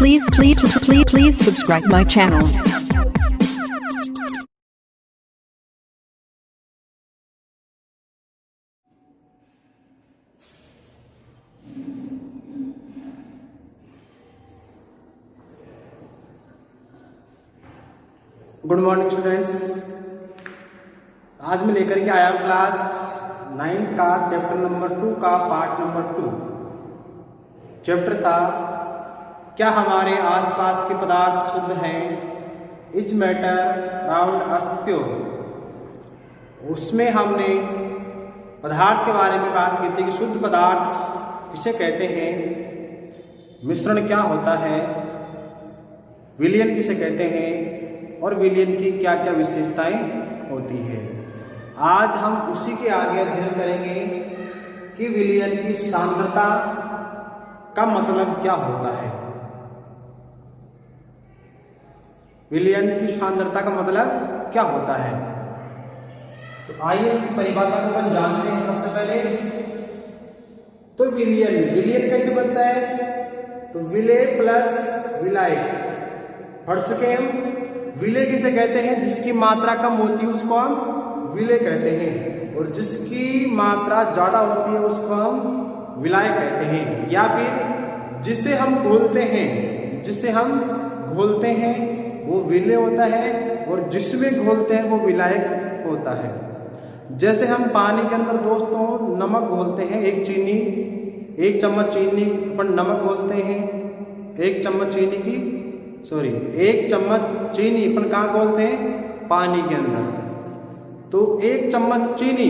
Please subscribe my channel. Good morning students. आज मैं लेकर के आया हूँ क्लास 9th का चैप्टर नंबर 2 का पार्ट नंबर 2। चैप्टर था क्या हमारे आसपास के पदार्थ शुद्ध हैं, इच मैटर राउंड अस प्योर। उसमें हमने पदार्थ के बारे में बात की थी कि शुद्ध पदार्थ किसे कहते हैं, मिश्रण क्या होता है, विलयन किसे कहते हैं और विलयन की क्या क्या विशेषताएं होती है। आज हम उसी के आगे अध्ययन करेंगे कि विलयन की सांद्रता का मतलब क्या होता है। विलयन की सांद्रता का मतलब क्या होता है, तो आइए इसकी परिभाषा को अपन जानते हैं। सबसे पहले तो विलयन कैसे बनता है, तो विलेय प्लस विलायक पढ़ चुके हैं हम। विलेय किसे कहते हैं, जिसकी मात्रा कम होती है उसको हम विलेय कहते हैं, और जिसकी मात्रा ज्यादा होती है उसको हम विलायक कहते हैं। या फिर जिसे हम घोलते हैं वो विलेय होता है, और जिसमें घोलते हैं वो विलायक होता है। जैसे हम पानी के अंदर दोस्तों नमक घोलते हैं, एक चम्मच चीनी अपन नमक घोलते हैं, एक चम्मच चीनी अपन कहाँ घोलते हैं, पानी के अंदर। तो एक चम्मच चीनी,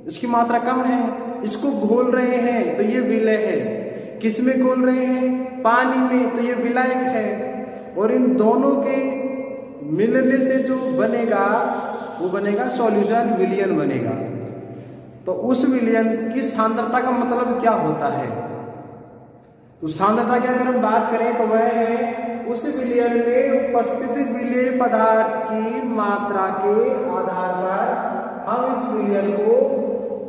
इसकी मात्रा कम है, इसको घोल रहे हैं तो ये विलेय है। किसमें घोल रहे हैं, पानी में, तो ये विलायक है। और इन दोनों के मिलने से जो बनेगा वो बनेगा सॉल्यूशन, विलयन बनेगा। तो उस विलयन की सांद्रता का मतलब क्या होता है, तो सांद्रता की अगर हम बात करें तो वह है उस विलयन में उपस्थित विलेय पदार्थ की मात्रा के आधार पर हम इस विलयन को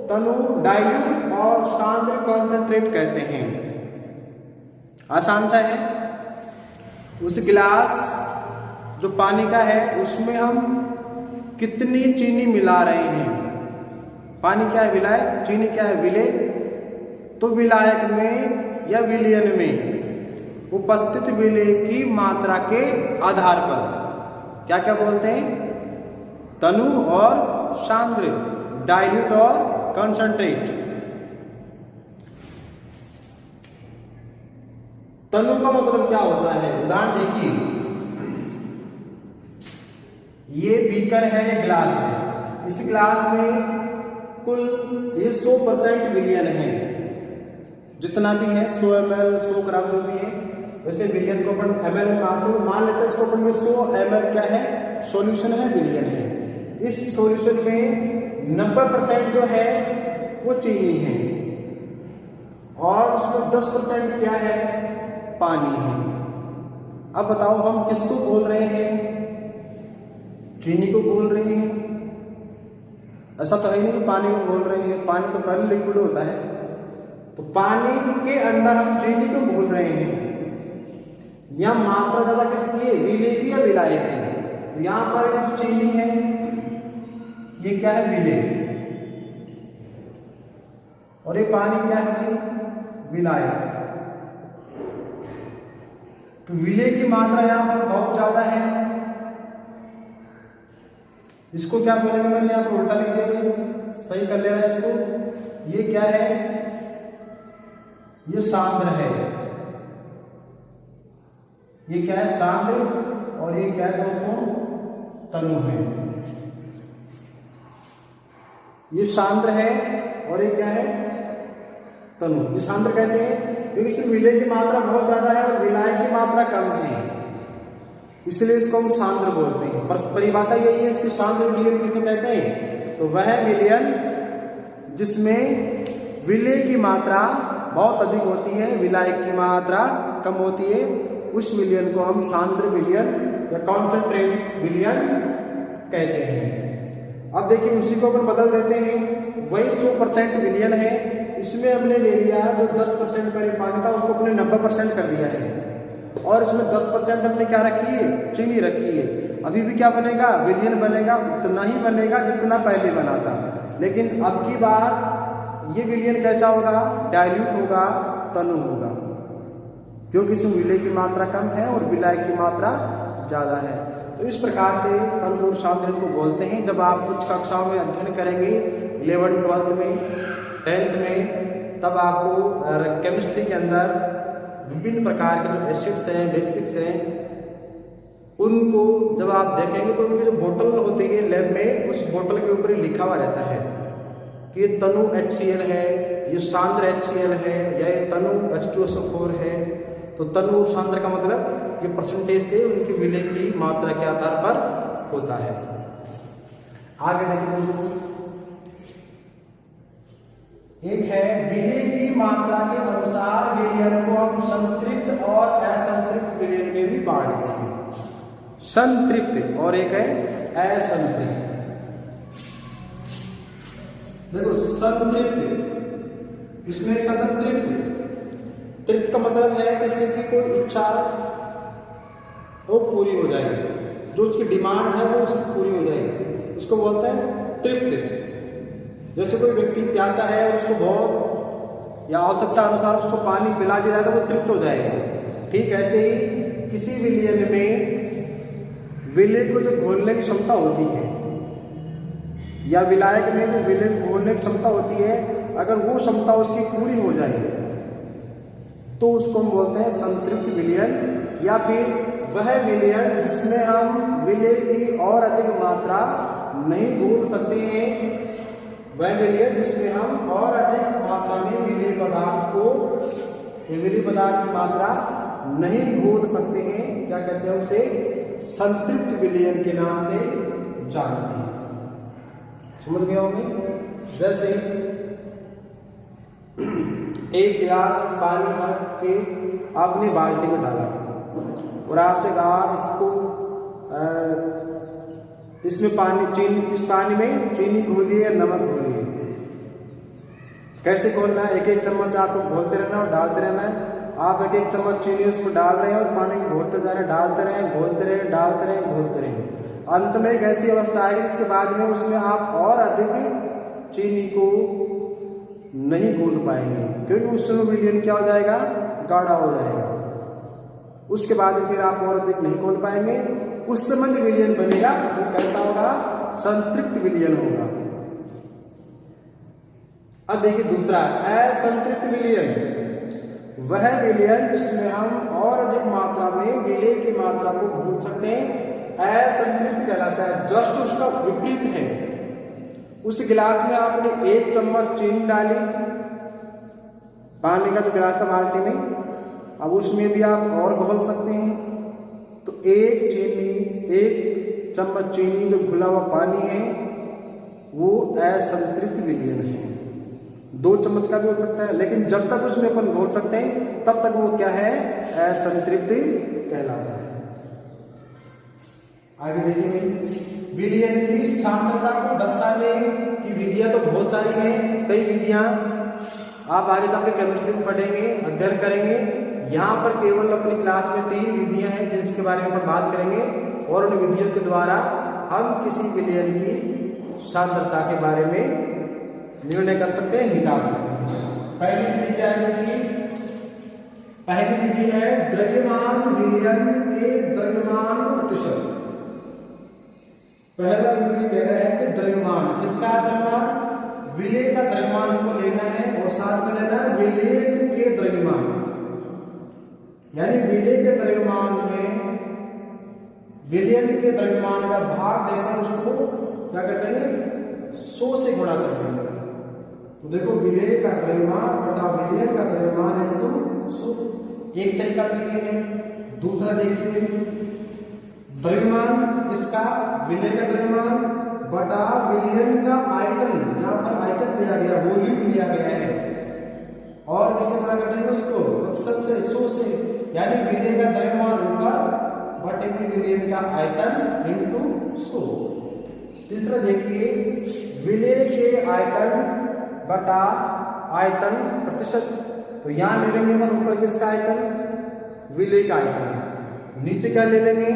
तनु, डाइल्यूट और सांद्र कॉन्सेंट्रेट कहते हैं। आसान सा है। उस गिलास जो पानी का है उसमें हम कितनी चीनी मिला रहे हैं। पानी क्या है, विलायक, चीनी क्या है, विलेय। तो विलायक में या विलयन में उपस्थित विलेय की मात्रा के आधार पर क्या क्या बोलते हैं, तनु और सांद्र, डाइल्यूट और कॉन्सेंट्रेट। तनु का मतलब क्या होता है, उदाहरण देखिए, ये बीकर है, ये ग्लास है। इस ग्लास में कुल ये 100% विलयन है, जितना भी है 100 ml 100 ग्राम जो भी है। वैसे विलयन को अपन ml में मान लेते हैं। इसको अपन में 100 ml क्या है, सॉल्यूशन है, विलयन है। इस सॉल्यूशन में 90% जो है वो चीनी है, और उसमें 10% क्या है, पानी है। अब बताओ हम किसको घोल रहे हैं, चीनी को घोल रहे हैं। ऐसा तो है नहीं कि पानी को घोल रहे हैं, पानी तो पहले लिक्विड होता है। तो पानी के अंदर हम चीनी को घोल रहे हैं। यह मात्रा ज्यादा किसकी है, विलेय की या विलायक है। तो यहां पर जो चीनी है ये क्या है, विलेय, और ये पानी क्या है, विलायक। तो विलेय की मात्रा यहां पर बहुत ज्यादा है। इसको क्या बोलेंगे, मैंने यहां पर उल्टा लिख देंगे, सही कर लेना इसको। ये क्या है, ये सांद्र है। ये क्या है, सांद्र, और ये क्या है दोस्तों, तनु है। ये सांद्र है और ये क्या है, तनु। ये सांद्र कैसे है, क्योंकि इसमें विलेय की मात्रा बहुत ज्यादा है और विलायक की मात्रा कम है, इसलिए इसको हम सांद्र बोलते हैं। पर परिभाषा यही है इसकी, सांद्र विलयन किसे कहते हैं, तो वह विलयन जिसमें विलेय की मात्रा बहुत अधिक होती है, विलायक की मात्रा कम होती है, उस विलयन को हम सांद्र विलयन या कॉन्सेंट्रेट विलयन कहते हैं। अब देखिए उसी को अपन बदल देते हैं, वही 100% विलयन है, इसमें हमने ले लिया जो 10% का पानी था उसको अपने 90% कर दिया है। और इसमें 10% हमने क्या रखी है, चीनी रखी है। अभी भी क्या बनेगा, विलयन बनेगा, उतना ही बनेगा जितना पहले बना था। लेकिन अब की बार ये विलयन कैसा होगा, डाइल्यूट होगा, तनु होगा, क्योंकि इसमें विलय की मात्रा कम है और विलय की मात्रा ज़्यादा है। तो इस प्रकार से तनु और सांद्र को बोलते हैं। जब आप कुछ कक्षाओं में अध्ययन करेंगे 11th 12th में 10th में, तब आपको केमिस्ट्री के अंदर विभिन्न प्रकार के जो एसिड्स हैं, बेसिक्स हैं, उनको जब आप देखेंगे तो उनकी जो बोतल होती है लैब में, उस बोतल के ऊपर ही लिखा हुआ रहता है कि ये तनु HCl है, ये सांद्र HCl है, या ये तनु H2SO4 है। तो तनु सांद्र का मतलब ये परसेंटेज से उनकी विलय की मात्रा के आधार पर होता है। आगे देखिए, एक है विलय की मात्रा के अनुसार विलयन को हम संतृप्त और असंतृप्त विलयन में भी बांटते हैं। संतृप्त और एक है असंतृप्त। देखो संतृप्त, इसमें संतृप्त, तृप्त का मतलब है किसी की कोई इच्छा वो पूरी हो जाएगी, जो उसकी डिमांड है वो उसकी पूरी हो जाएगी, इसको बोलते हैं तृप्त। जैसे कोई व्यक्ति प्यासा है और उसको बहुत या आवश्यकता अनुसार उसको पानी पिला दिया जाएगा, वो तृप्त हो जाएगा। ठीक ऐसे ही किसी विलयन में विलय को जो घोलने की क्षमता होती है, या विलायक में जो विलय घोलने की क्षमता होती है, अगर वो क्षमता उसकी पूरी हो जाए तो उसको हम बोलते हैं संतृप्त विलयन। या फिर वह विलयन जिसमें हम विलय की और अधिक मात्रा नहीं घोल सकते हैं, वह विलयन जिसमें हम और अधिक मात्रा में विलय पदार्थ को, विलय पदार्थ की मात्रा नहीं घोल सकते हैं, क्या कहते हैं उसे संतृप्त विलयन के नाम से जानते हैं। समझ गए होंगे। जैसे एक गिलास पानी भर के आपने बाल्टी में डाला और आपसे कहा इसमें पानी, चीनी, इस पानी में चीनी घोलिए या नमक घोलिए। कैसे घोलना है, एक एक चम्मच आपको घोलते रहना और डालते रहना है। आप एक एक चम्मच चीनी उसको डाल रहे हैं और पानी को घोलते जा रहे हैं, डालते रहें, घोलते रहें, डालते रहें, घोलते रहें। अंत में एक ऐसी अवस्था आएगी जिसके बाद में उसमें आप और अधिक चीनी को नहीं घोल पाएंगे, क्योंकि उस समय विलयन क्या हो जाएगा, गाढ़ा हो जाएगा। उसके बाद फिर आप और अधिक नहीं घोल पाएंगे। उस समय जो विलयन बनेगा वो कैसा होगा, संतृप्त विलयन होगा। अब देखिए दूसरा, असंतृप्त विलयन, वह विलयन जिसमें हम और अधिक मात्रा में विलय की मात्रा को घोल सकते हैं, असंतृप्त कहलाता है। जस्ट उसका विपरीत है। उस गिलास में आपने एक चम्मच चीनी डाली, पानी का जो गिलास था बाल्टी में, अब उसमें भी आप और घोल सकते हैं। तो एक चम्मच चीनी जो घुला हुआ पानी है वो असंतृप्त विलयन है। 2 चम्मच का भी हो सकता है, लेकिन जब तक उसमें अपन घोल सकते हैं तब तक वो क्या है, असंतृप्त कहलाता है। आगे देखिए, विलयन की सांद्रता को दर्शाने की विधियां तो बहुत सारी हैं, कई विधियां आप आगे जाकर केमिस्ट्री में पढ़ेंगे, अध्ययन करेंगे। यहाँ पर केवल अपनी क्लास में 3 विधियां हैं जिसके बारे में हम बात करेंगे, और उन विधियों के द्वारा हम किसी विलयन की सांद्रता के बारे में निर्णय कर सकते हैं, निकाल सकते हैं। पहली विधि क्या है, पहली विधि है द्रव्यमान विलयन के द्रव्यमान प्रतिशत। पहला विधि कह रहा है कि द्रव्यमान, किसका द्रव्यमान, विलय का द्रव्यमान को लेना है और साथ में लेना है विलयन के द्रव्यमान। यानी विलय के द्रव्यमान में विलयन के द्रव्यमान का भाग देकर उसको क्या करते हैं, 100 से गुणा कर देंगे। तो देखो विलय का द्रव्यमान बटा विलयन का द्रव्यमान इंटू 100, एक तरीका तो ये है। दूसरा देखिए, द्रव्यमान इसका विलय का द्रव्यमान बटा विलयन का आयतन, यहाँ पर आयतन लिया गया, वॉल्यूम लिया गया है, और किसे गुणा कर देंगे उसको प्रतिशत से, 100 से, यानी विलय का द्रव्यमान ऊपर बटे में विलयन का आयतन इंटू 100। तीसरा देखिए, विलय के आयतन बटा आयतन प्रतिशत। तो यहां ले लेंगे हम ऊपर किसका आयतन, विलय का आयतन। नीचे क्या ले लेंगे,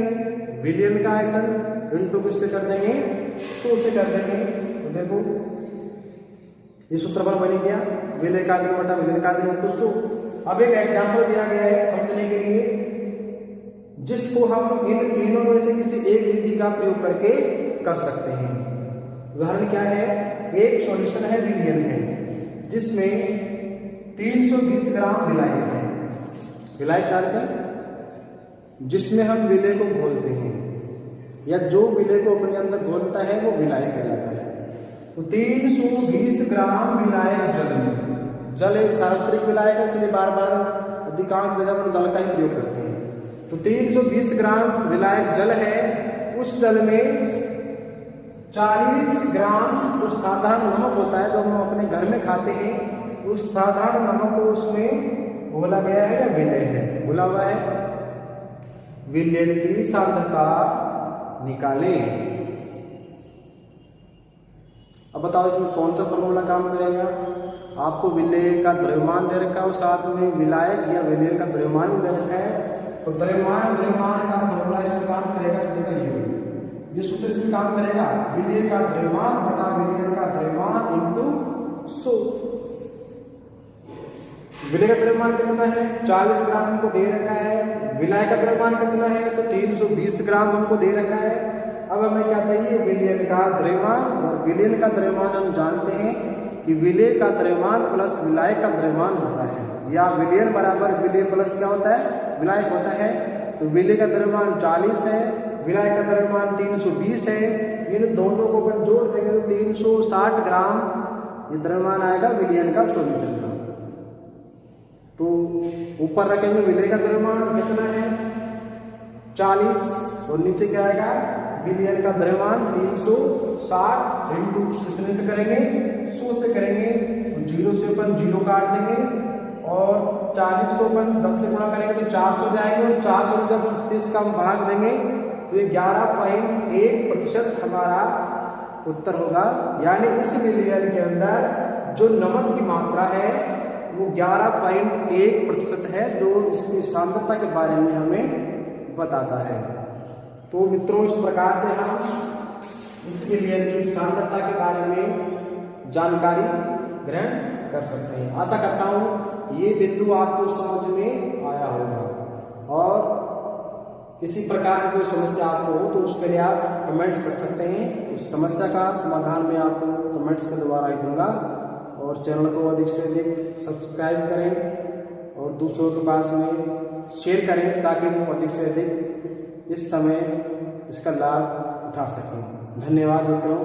विलयन का आयतन इंटू किससे कर देंगे, 100 से कर देंगे। तो देखो ये सूत्रफल बन गया, विलय का आयतन बटा विलयन का आयतन इंटू 100। अब एक एग्जाम्पल दिया गया है समझने के लिए, जिसको हम इन तीनों में से किसी एक विधि का प्रयोग करके कर सकते हैं। उदाहरण क्या है, एक सॉल्यूशन है विलयन है, जिसमें 320 ग्राम विलायक है। विलायक जानते हैं, जिसमें हम विलय को घोलते हैं, या जो विलय को अपने अंदर घोलता है वो विलायक कहलाता है। तो 320 ग्राम विलायक जल में, जल एक सार्वत्रिक विलायक है, इसलिए बार बार अधिकांश जगह पर जल का ही प्रयोग करते हैं। तो 320 ग्राम विलायक जल है, उस जल में 40 ग्राम जो साधारण नमक होता है, जो हम अपने घर में खाते हैं, उस साधारण नमक को उसमें घोला गया है या विलय है, घुला हुआ है। विलयन की सांद्रता निकालें। अब बताओ इसमें कौन सा फॉर्मूला काम करेगा। आपको विलय का द्रव्यमान दे रखा है, साथ में विलायक या विलयन का द्रव्यमान भी दे रखा है। तो द्रव्यमान का फॉर्मूला इसमें काम करेगा, ये सूत्र इसमें काम करेगा, विलय का द्रव्यमान बटा विलयन का द्रव्यमान इंटू 100। विलय का द्रव्यमान कितना है, 40 ग्राम हमको दे रखा है। विलायक का द्रव्यमान कितना है, तो 320 ग्राम हमको दे रखा है। अब हमें क्या चाहिए, विलयन का द्रव्यमान। और विलयन का द्रव्यमान हम जानते हैं कि विलय का द्रव्यमान प्लस विलायक का द्रव्यमान होता है, या विलयन बराबर विलय प्लस क्या होता है, विलायक होता है। तो विलय का द्रव्यमान 40 है, विलायक का द्रव्यमान 320 है। इन दोनों को अपन जोड़ देंगे तो 360 ग्राम ये द्रव्यमान आएगा विलयन का सॉल्यूशन का। तो ऊपर रखेंगे विलय का द्रव्यमान कितना है 40, और नीचे क्या आएगा, विलयन का द्रव्यमान 360 इंटू कितने से करेंगे, 100 से करेंगे। तो 0 से अपन 0 काट देंगे, और 40 को अपन 10 से गुणा करेंगे तो 400 जाएंगे, और 400 जब 36 का हम भाग देंगे तो ये 11.1% हमारा उत्तर होगा। यानी इस विलयन के अंदर जो नमक की मात्रा है वो 11.1% है, जो इसकी सांद्रता के बारे में हमें बताता है। तो मित्रों, इस प्रकार से हम इस विलयन की सांद्रता के बारे में जानकारी ग्रहण कर सकते हैं। आशा करता हूँ ये बिंदु आपको समझ में आया होगा, और किसी प्रकार की कोई समस्या आपको हो तो उसके लिए आप कमेंट्स कर सकते हैं। उस समस्या का समाधान मैं आपको कमेंट्स के द्वारा ही दूंगा। और चैनल को अधिक से अधिक सब्सक्राइब करें और दूसरों के पास में शेयर करें, ताकि वो अधिक से अधिक इस समय इसका लाभ उठा सकें। धन्यवाद मित्रों।